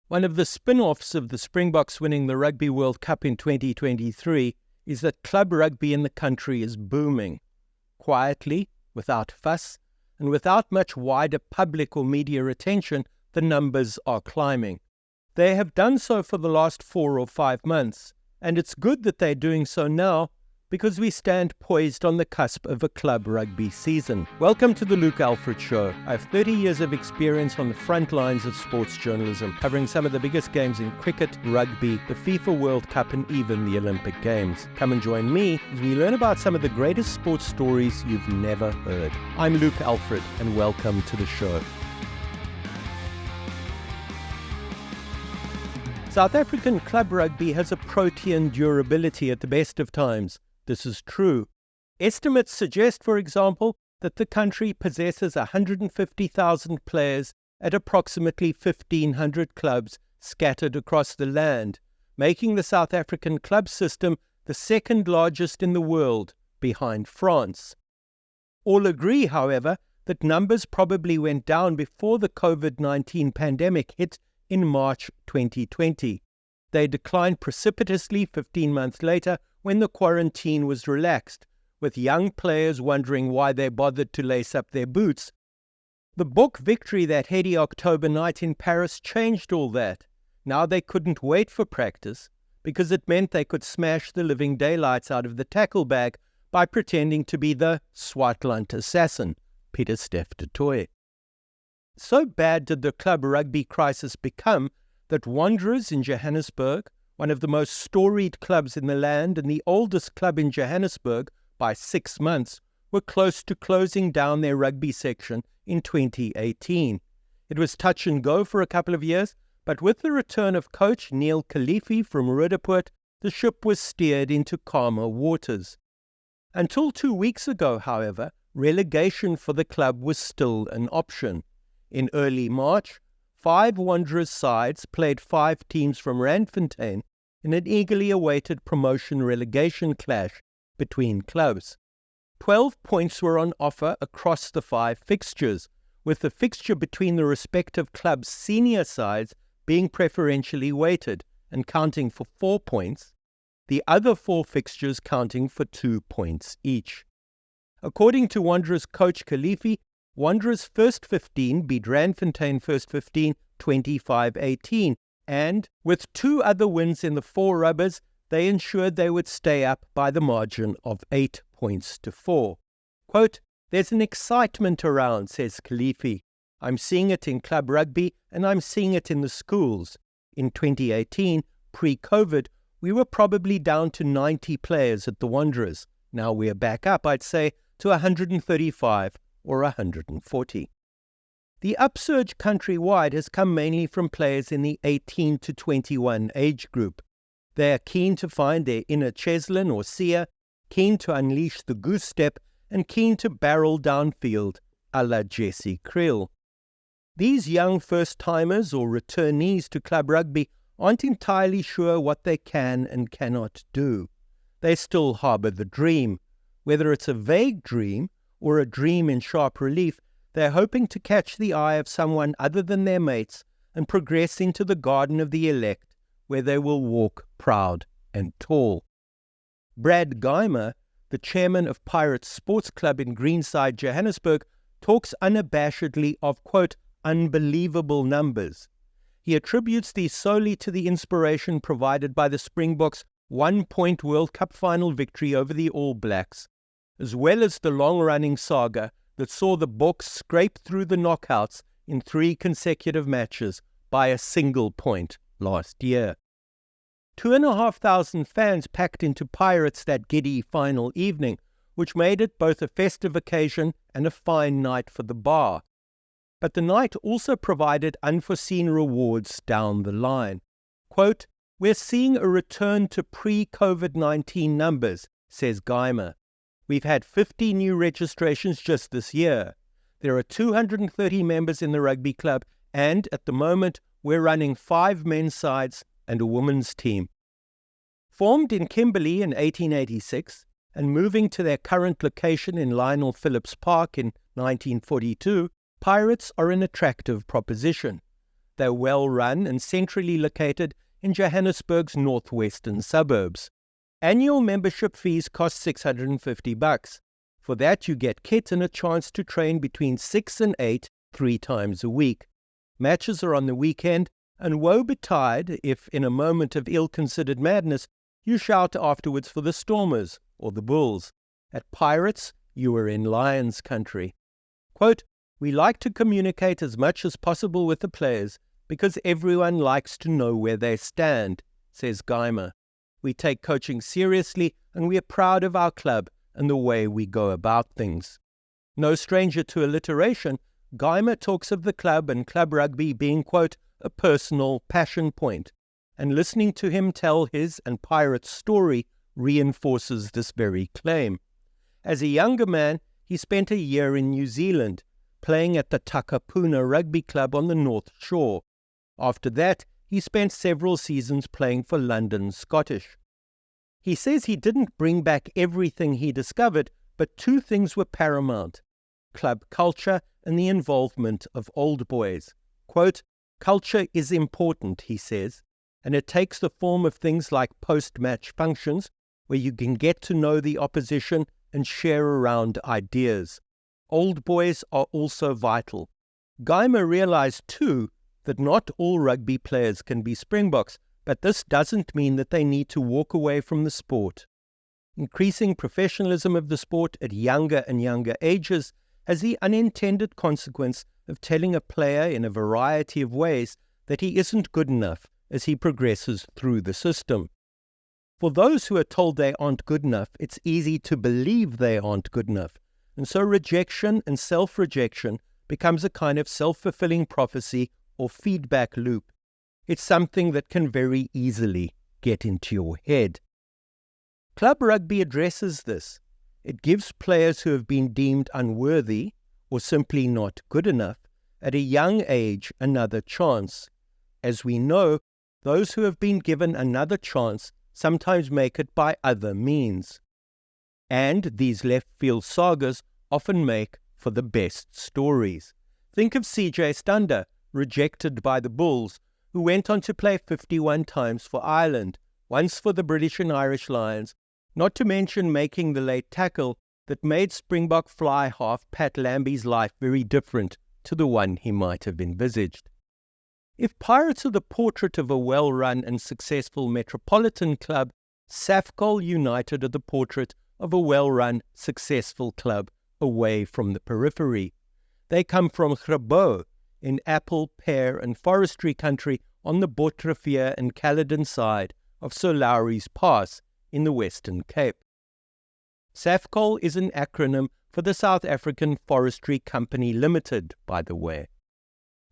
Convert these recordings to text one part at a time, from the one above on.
One of the spin-offs of the Springboks winning the Rugby World Cup in 2023 is that club rugby in the country is booming. Quietly, without fuss, and without much wider public or media attention, the numbers are climbing. They have done so for the last 4 or 5 months, and it's good that they're doing so now because we stand poised on the cusp of a club rugby season. Welcome to the Luke Alfred Show. I have 30 years of experience on the front lines of sports journalism, covering some of the biggest games in cricket, rugby, the FIFA World Cup, and even the Olympic Games. Come and join me as we learn about some of the greatest sports stories you've never heard. I'm Luke Alfred, and welcome to the show. South African club rugby has a protean durability at the best of times. This is true. Estimates suggest, for example, that the country possesses 150,000 players at approximately 1,500 clubs scattered across the land, making the South African club system the second largest in the world, behind France. All agree, however, that numbers probably went down before the COVID-19 pandemic hit in March 2020. They declined precipitously 15 months later when the quarantine was relaxed, with young players wondering why they bothered to lace up their boots. The book victory that heady October night in Paris changed all that. Now they couldn't wait for practice, because it meant they could smash the living daylights out of the tackle bag by pretending to be the Swartland assassin, Pieter-Steph du Toit. So bad did the club rugby crisis become that Wanderers in Johannesburg, one of the most storied clubs in the land and the oldest club in Johannesburg by 6 months, were close to closing down their rugby section in 2018. It was touch and go for a couple of years, but with the return of coach Neil Khalifi from Roodepoort, the ship was steered into calmer waters. Until 2 weeks ago, however, relegation for the club was still an option. In early March, 5 Wanderers sides played 5 teams from Randfontein in an eagerly awaited promotion-relegation clash between clubs. 12 points were on offer across the 5 fixtures, with the fixture between the respective clubs' senior sides being preferentially weighted and counting for 4 points, the other 4 fixtures counting for 2 points each. According to Wanderers coach Khalifi, Wanderers' first 15 beat Randfontein first 15 25-18, and with 2 other wins in the 4 rubbers, they ensured they would stay up by the margin of 8 points to 4. Quote, "There's an excitement around," says Khalifi. "I'm seeing it in club rugby and I'm seeing it in the schools. In 2018, pre-COVID, we were probably down to 90 players at the Wanderers. Now we're back up, I'd say, to 135 or 140. The upsurge countrywide has come mainly from players in the 18 to 21 age group. They are keen to find their inner Cheslin or Sia, keen to unleash the goose step, and keen to barrel downfield a la Jesse Creel. These young first-timers or returnees to club rugby aren't entirely sure what they can and cannot do. They still harbour the dream. Whether it's a vague dream or a dream in sharp relief, they're hoping to catch the eye of someone other than their mates and progress into the garden of the elect, where they will walk proud and tall. Brad Geimer, the chairman of Pirates Sports Club in Greenside, Johannesburg, talks unabashedly of, quote, unbelievable numbers. He attributes these solely to the inspiration provided by the Springboks' 1-point World Cup final victory over the All Blacks, as well as the long-running saga that saw the Boks scrape through the knockouts in 3 consecutive matches by a single point last year. 2,500 fans packed into Pirates that giddy final evening, which made it both a festive occasion and a fine night for the bar. But the night also provided unforeseen rewards down the line. Quote, "We're seeing a return to pre-COVID-19 numbers," says Geimer. "We've had 50 new registrations just this year. There are 230 members in the rugby club, and at the moment, we're running 5 men's sides and a women's team." Formed in Kimberley in 1886 and moving to their current location in Lionel Phillips Park in 1942, Pirates are an attractive proposition. They're well run and centrally located in Johannesburg's northwestern suburbs. Annual membership fees cost $650. For that, you get kit and a chance to train between 6 and 8 3 times a week. Matches are on the weekend, and woe betide if, in a moment of ill-considered madness, you shout afterwards for the Stormers or the Bulls. At Pirates, you are in Lions country. Quote, "We like to communicate as much as possible with the players because everyone likes to know where they stand," says Geimer. "We take coaching seriously and we are proud of our club and the way we go about things." No stranger to alliteration, Geimer talks of the club and club rugby being, quote, "a personal passion point," and listening to him tell his and Pirates' story reinforces this very claim. As a younger man, he spent a year in New Zealand, playing at the Takapuna Rugby Club on the North Shore. After that, he spent several seasons playing for London Scottish. He says he didn't bring back everything he discovered, but 2 things were paramount: club culture and the involvement of old boys. Quote, "Culture is important," he says, "and it takes the form of things like post-match functions, where you can get to know the opposition and share around ideas. Old boys are also vital." Geimer realized, too, that not all rugby players can be Springboks, but this doesn't mean that they need to walk away from the sport. Increasing professionalism of the sport at younger and younger ages has the unintended consequence of telling a player in a variety of ways that he isn't good enough as he progresses through the system. For those who are told they aren't good enough, it's easy to believe they aren't good enough, and so rejection and self-rejection becomes a kind of self-fulfilling prophecy or feedback loop. It's something that can very easily get into your head. Club rugby addresses this. It gives players who have been deemed unworthy or simply not good enough at a young age another chance. As we know, those who have been given another chance sometimes make it by other means. And these left-field sagas often make for the best stories. Think of CJ Stander, rejected by the Bulls, who went on to play 51 times for Ireland, once for the British and Irish Lions, not to mention making the late tackle that made Springbok fly half Pat Lambie's life very different to the one he might have envisaged. If Pirates are the portrait of a well-run and successful metropolitan club, Safcol United are the portrait of a well-run, successful club away from the periphery. They come from Grabo, in apple, pear and forestry country on the Bottrefeer and Caledon side of Sir Lowry's Pass in the Western Cape. Safcol is an acronym for the South African Forestry Company Limited, by the way.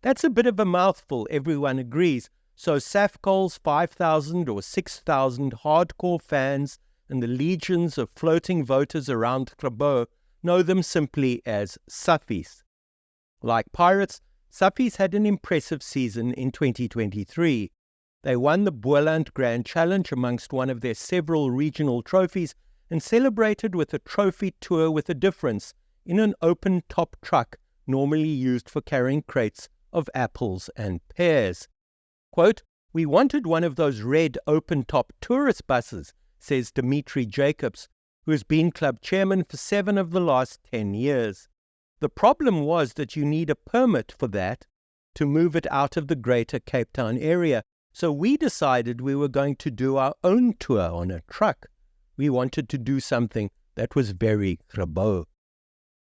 That's a bit of a mouthful, everyone agrees, so Safcol's 5,000 or 6,000 hardcore fans and the legions of floating voters around Grabo know them simply as Suffies. Like Pirates, Suffies had an impressive season in 2023. They won the Boland Grand Challenge amongst one of their several regional trophies and celebrated with a trophy tour with a difference in an open-top truck normally used for carrying crates of apples and pears. Quote, "We wanted one of those red open-top tourist buses," says Dimitri Jacobs, who has been club chairman for 7 of the last 10 years. "The problem was that you need a permit for that to move it out of the greater Cape Town area. So we decided we were going to do our own tour on a truck. We wanted to do something that was very Grabo."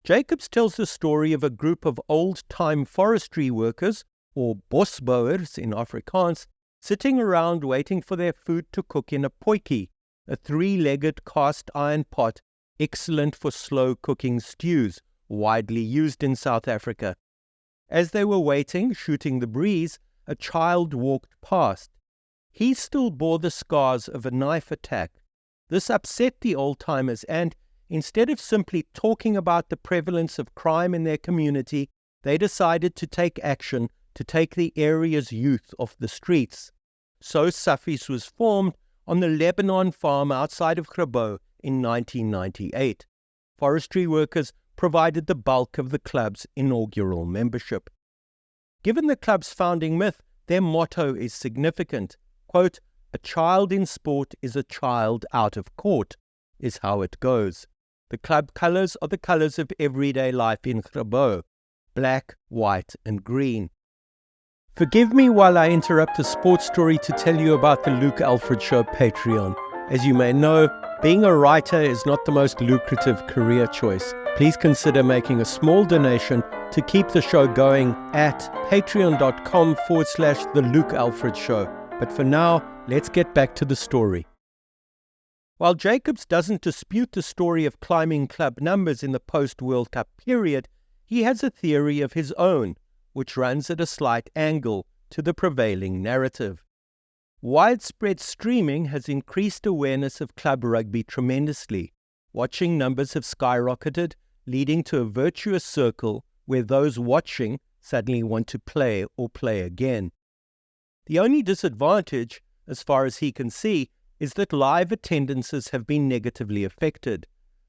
Jacobs tells the story of a group of old-time forestry workers, or bosbouers in Afrikaans, sitting around waiting for their food to cook in a potjie, a 3-legged cast iron pot excellent for slow-cooking stews, widely used in South Africa. As they were waiting, shooting the breeze, a child walked past. He still bore the scars of a knife attack. This upset the old-timers and, instead of simply talking about the prevalence of crime in their community, they decided to take action to take the area's youth off the streets. So Suffies was formed on the Lebanon farm outside of Grabo in 1998. Forestry workers provided the bulk of the club's inaugural membership. Given the club's founding myth, their motto is significant. Quote, "A child in sport is a child out of court," is how it goes. The club colours are the colours of everyday life in Rugby: black, white and green. Forgive me while I interrupt the sports story to tell you about the Luke Alfred Show Patreon. As you may know, being a writer is not the most lucrative career choice. Please consider making a small donation to keep the show going at patreon.com/The Luke Alfred Show. But for now, let's get back to the story. While Jacobs doesn't dispute the story of climbing club numbers in the post-World Cup period, he has a theory of his own, which runs at a slight angle to the prevailing narrative. Widespread streaming has increased awareness of club rugby tremendously. Watching numbers have skyrocketed, leading to a virtuous circle where those watching suddenly want to play or play again. The only disadvantage, as far as he can see, is that live attendances have been negatively affected.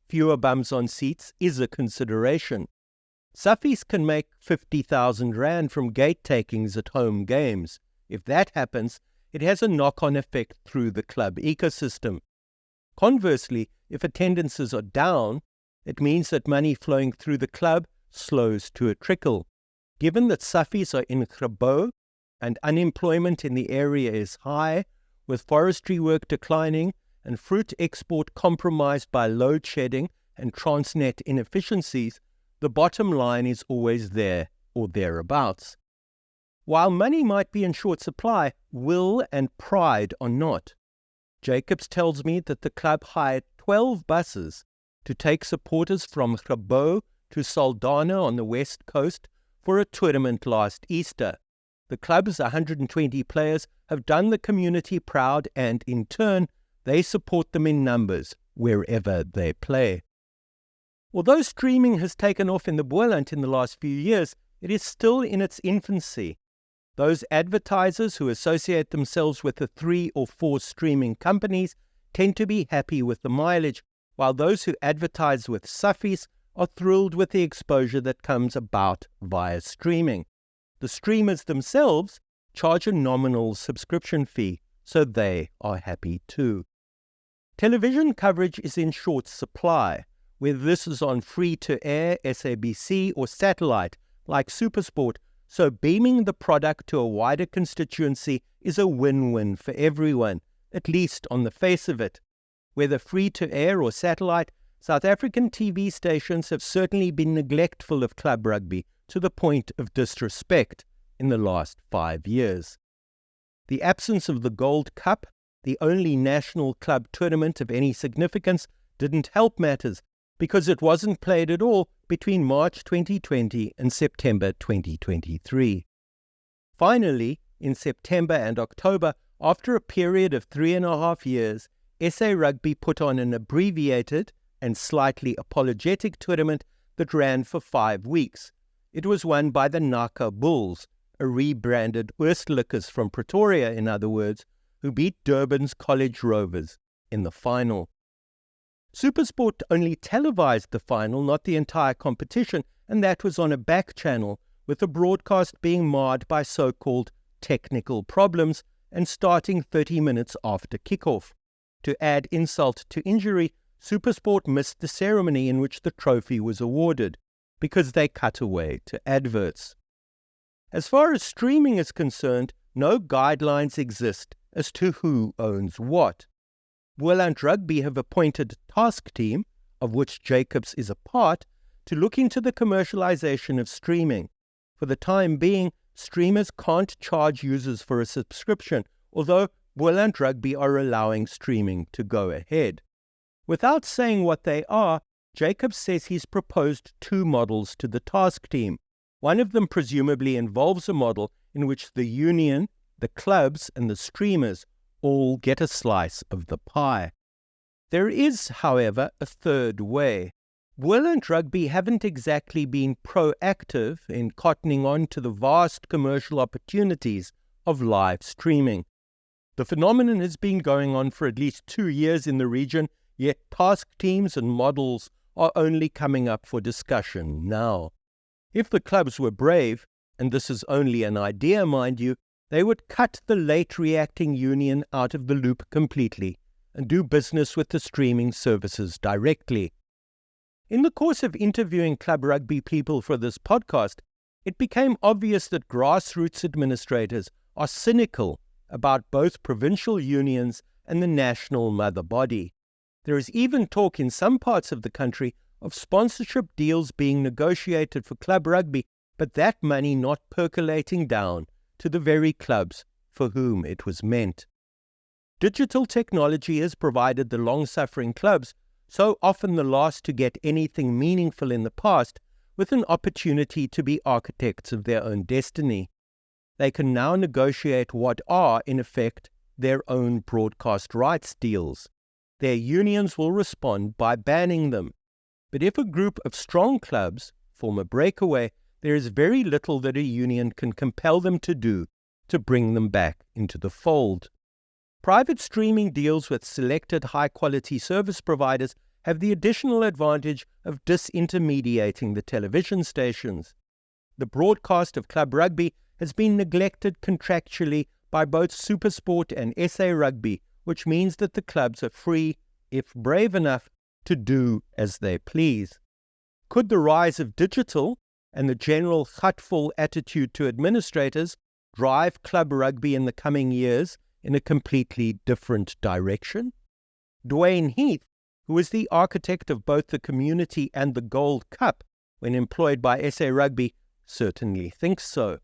Fewer bums on seats is a consideration. Suffies can make 50,000 rand from gate takings at home games. If that happens, it has a knock-on effect through the club ecosystem. Conversely, if attendances are down, it means that money flowing through the club slows to a trickle. Given that Suffies are in Rugby and unemployment in the area is high, with forestry work declining and fruit export compromised by load shedding and Transnet inefficiencies, the bottom line is always there or thereabouts. While money might be in short supply, will and pride are not. Jacobs tells me that the club hired 12 buses to take supporters from Rugby to Saldanha on the west coast for a tournament last Easter. The club's 120 players have done the community proud and, in turn, they support them in numbers wherever they play. Although streaming has taken off in the Boland in the last few years, it is still in its infancy. Those advertisers who associate themselves with the 3 or 4 streaming companies tend to be happy with the mileage, while those who advertise with Suffies are thrilled with the exposure that comes about via streaming. The streamers themselves charge a nominal subscription fee, so they are happy too. Television coverage is in short supply, whether this is on free-to-air, SABC or satellite, like SuperSport, so beaming the product to a wider constituency is a win-win for everyone, at least on the face of it. Whether free-to-air or satellite, South African TV stations have certainly been neglectful of club rugby to the point of disrespect in the last 5 years. The absence of the Gold Cup, the only national club tournament of any significance, didn't help matters because it wasn't played at all between March 2020 and September 2023. Finally, in September and October, after a period of 3.5 years, SA Rugby put on an abbreviated and slightly apologetic tournament that ran for 5 weeks. It was won by the Naka Bulls, a rebranded Oostlikkers from Pretoria, in other words, who beat Durban's College Rovers in the final. SuperSport only televised the final, not the entire competition, and that was on a back channel, with the broadcast being marred by so-called technical problems and starting 30 minutes after kickoff. To add insult to injury, SuperSport missed the ceremony in which the trophy was awarded, because they cut away to adverts. As far as streaming is concerned, no guidelines exist as to who owns what. Boland Rugby have appointed a task team, of which Jacobs is a part, to look into the commercialization of streaming. For the time being, streamers can't charge users for a subscription, although Boland Rugby are allowing streaming to go ahead. Without saying what they are, Jacobs says he's proposed 2 models to the task team. One of them presumably involves a model in which the union, the clubs, and the streamers all get a slice of the pie. There is, however, a third way. Boland Rugby haven't exactly been proactive in cottoning on to the vast commercial opportunities of live streaming. The phenomenon has been going on for at least 2 years in the region, yet task teams and models are only coming up for discussion now. If the clubs were brave, and this is only an idea, mind you, they would cut the late reacting union out of the loop completely and do business with the streaming services directly. In the course of interviewing club rugby people for this podcast, it became obvious that grassroots administrators are cynical about both provincial unions and the national mother body. There is even talk in some parts of the country of sponsorship deals being negotiated for club rugby, but that money not percolating down to the very clubs for whom it was meant. Digital technology has provided the long-suffering clubs, so often the last to get anything meaningful in the past, with an opportunity to be architects of their own destiny. They can now negotiate what are, in effect, their own broadcast rights deals. Their unions will respond by banning them. But if a group of strong clubs form a breakaway, there is very little that a union can compel them to do to bring them back into the fold. Private streaming deals with selected high-quality service providers have the additional advantage of disintermediating the television stations. The broadcast of club rugby has been neglected contractually by both SuperSport and SA Rugby, which means that the clubs are free, if brave enough, to do as they please. Could the rise of digital and the general hutful attitude to administrators drive club rugby in the coming years in a completely different direction? Dwayne Heath, who was the architect of both the Community and the Gold Cup when employed by SA Rugby, certainly thinks so.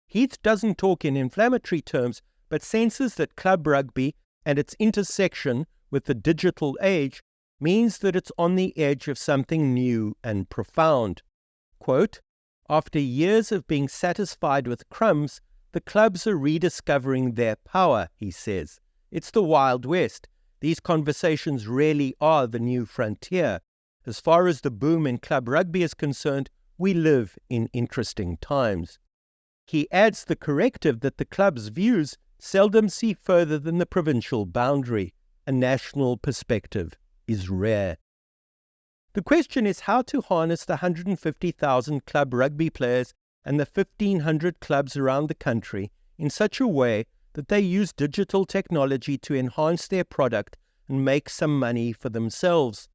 Heath doesn't talk in inflammatory terms, but senses that club rugby and its intersection with the digital age means that it's on the edge of something new and profound. Quote, "After years of being satisfied with crumbs, the clubs are rediscovering their power," he says. "It's the Wild West. These conversations really are the new frontier. As far as the boom in club rugby is concerned, we live in interesting times." He adds the corrective that the club's views seldom see further than the provincial boundary. A national perspective is rare. The question is how to harness the 150,000 club rugby players and the 1,500 clubs around the country in such a way that they use digital technology to enhance their product and make some money for themselves.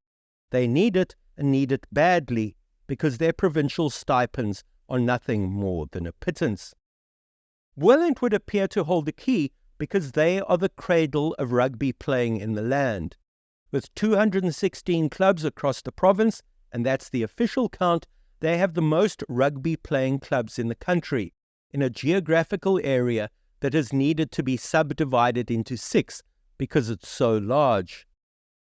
They need it, and need it badly, because their provincial stipends are nothing more than a pittance. Welland would appear to hold the key because they are the cradle of rugby playing in the land. With 216 clubs across the province, and that's the official count, they have the most rugby playing clubs in the country, in a geographical area that has needed to be subdivided into 6 because it's so large.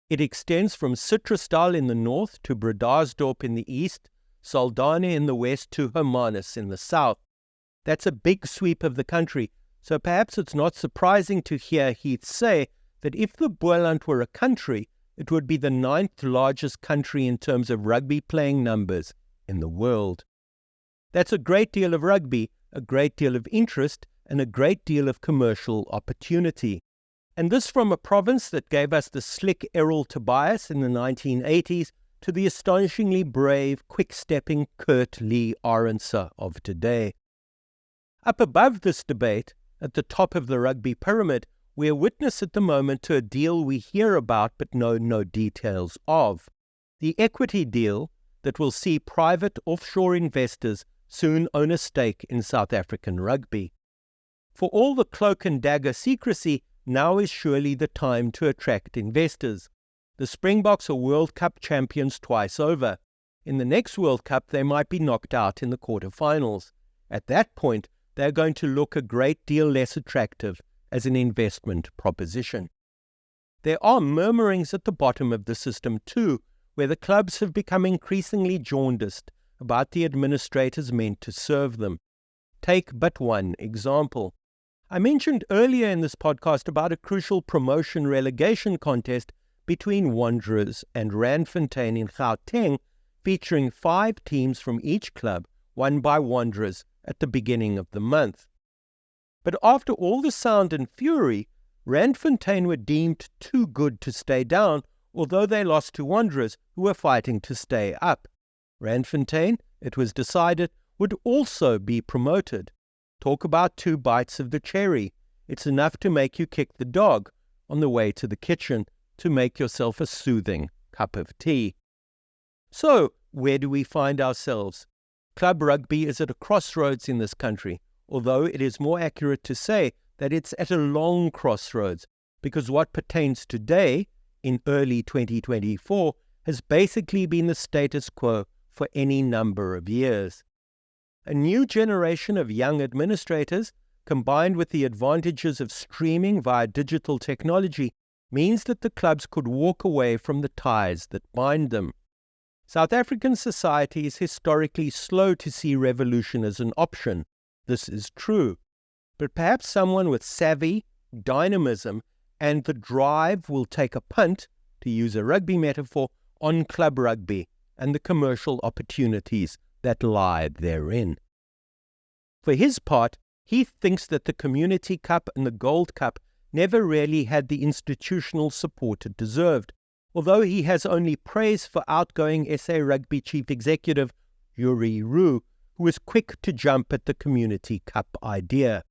It extends from Citrusdal in the north to Bredasdorp in the east, Saldanha in the west to Hermanus in the south. That's a big sweep of the country, so perhaps it's not surprising to hear Heath say that if the Boland were a country, it would be the 9th largest country in terms of rugby playing numbers in the world. That's a great deal of rugby, a great deal of interest, and a great deal of commercial opportunity. And this from a province that gave us the slick Errol Tobias in the 1980s to the astonishingly brave, quick-stepping Kurt Lee Arendse of today. Up above this debate, at the top of the rugby pyramid, we are witness at the moment to a deal we hear about but know no details of. The equity deal that will see private offshore investors soon own a stake in South African rugby. For all the cloak and dagger secrecy, now is surely the time to attract investors. The Springboks are World Cup champions twice over. In the next World Cup, they might be knocked out in the quarterfinals. At that point, they are going to look a great deal less attractive as an investment proposition. There are murmurings at the bottom of the system too, where the clubs have become increasingly jaundiced about the administrators meant to serve them. Take but one example. I mentioned earlier in this podcast about a crucial promotion-relegation contest between Wanderers and Randfontein in Gauteng, featuring 5 teams from each club, won by Wanderers at the beginning of the month. But after all the sound and fury, Randfontein were deemed too good to stay down, although they lost to Wanderers, who were fighting to stay up. Randfontein, it was decided, would also be promoted. Talk about 2 bites of the cherry. It's enough to make you kick the dog on the way to the kitchen to make yourself a soothing cup of tea. So, where do we find ourselves? Club rugby is at a crossroads in this country, although it is more accurate to say that it's at a long crossroads, because what pertains today, in early 2024, has basically been the status quo for any number of years. A new generation of young administrators, combined with the advantages of streaming via digital technology, means that the clubs could walk away from the ties that bind them. South African society is historically slow to see revolution as an option. This is true. But perhaps someone with savvy, dynamism, and the drive will take a punt, to use a rugby metaphor, on club rugby and the commercial opportunities that lie therein. For his part, he thinks that the Community Cup and the Gold Cup never really had the institutional support it deserved, although he has only praise for outgoing SA Rugby Chief Executive Yuri Roux, who was quick to jump at the Community Cup idea.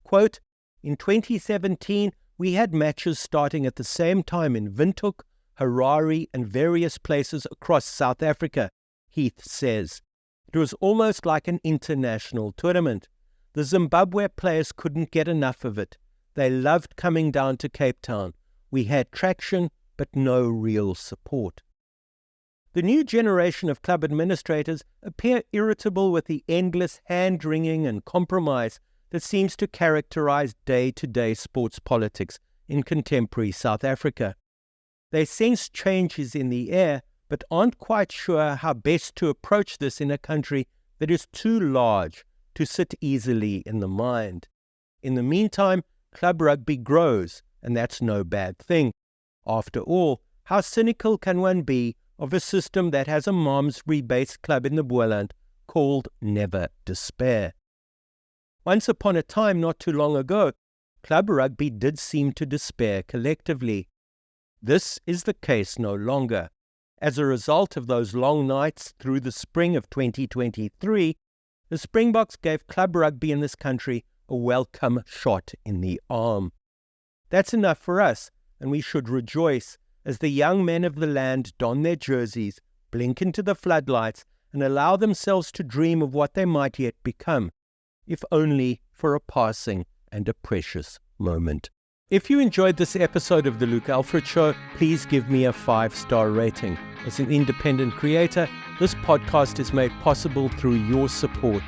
Quote, "In 2017, we had matches starting at the same time in Windhoek, Harare, and various places across South Africa," Heath says. "It was almost like an international tournament. The Zimbabwe players couldn't get enough of it. They loved coming down to Cape Town. We had traction, but no real support." The new generation of club administrators appear irritable with the endless hand-wringing and compromise that seems to characterize day-to-day sports politics in contemporary South Africa. They sense change is in the air, but aren't quite sure how best to approach this in a country that is too large to sit easily in the mind. In the meantime, club rugby grows, and that's no bad thing. After all, how cynical can one be of a system that has a Malmesbury-based club in the Boland called Never Despair? Once upon a time, not too long ago, club rugby did seem to despair collectively. This is the case no longer. As a result of those long nights through the spring of 2023, the Springboks gave club rugby in this country a welcome shot in the arm. That's enough for us, and we should rejoice as the young men of the land don their jerseys, blink into the floodlights, and allow themselves to dream of what they might yet become, if only for a passing and a precious moment. If you enjoyed this episode of The Luke Alfred Show, please give me a 5-star rating. As an independent creator, this podcast is made possible through your support.